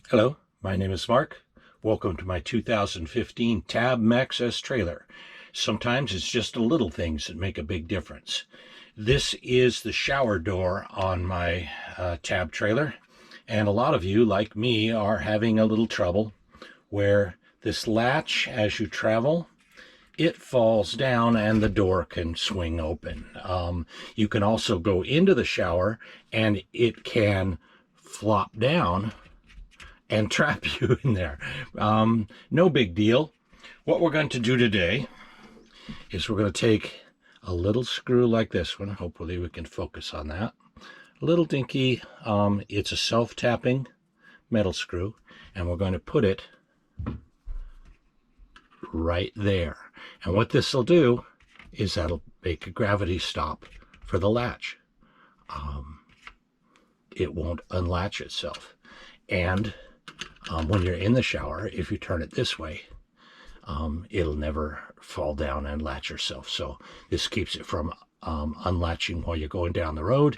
Hello, my name is Mark. Welcome to my 2015 Tab Maxxis trailer. Sometimes it's just the little things that make a big difference. This is the shower door on my Tab trailer, and a lot of you, like me, are having a little trouble where this latch, as you travel, it falls down and the door can swing open. You can also go into the shower and it can flop down and trap you in there. No big deal. What we're going to do today is we're going to take a little screw like this one. Hopefully we can focus on that. A little dinky, it's a self-tapping metal screw, and we're going to put it right there. And what this will do is that'll make a gravity stop for the latch. It won't unlatch itself. And when you're in the shower, if you turn it this way, it'll never fall down and latch yourself. So this keeps it from unlatching while you're going down the road.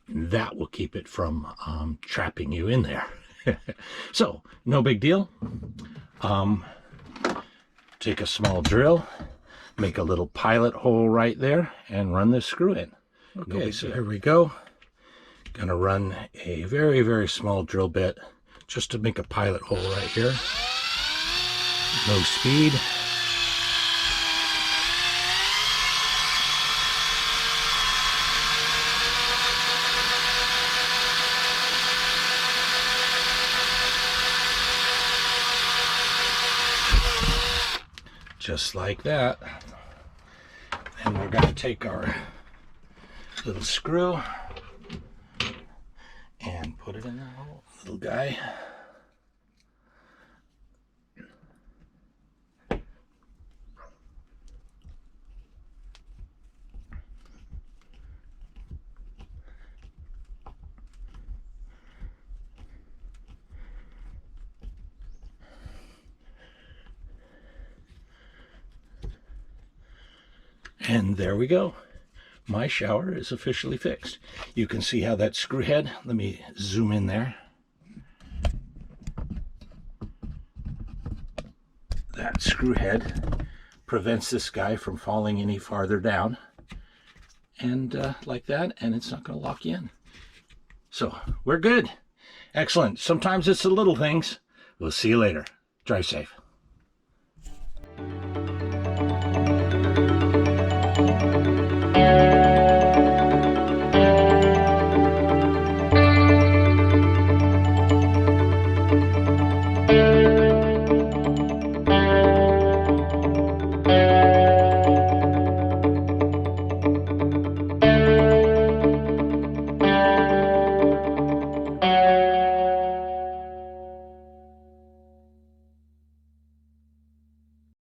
That will keep it from trapping you in there. So no big deal. Take a small drill, make a little pilot hole right there, and run this screw in. Okay, so here we go. Gonna run a very, very small drill bit just to make a pilot hole right here. No speed. Just like that. And we're going to take our little screw and put it in that hole. Little guy. And there we go. My shower is officially fixed. You can see how that screw head, let me zoom in there. That screw head prevents this guy from falling any farther down. And like that, and it's not going to lock you in. So we're good. Excellent. Sometimes it's the little things. We'll see you later. Drive safe.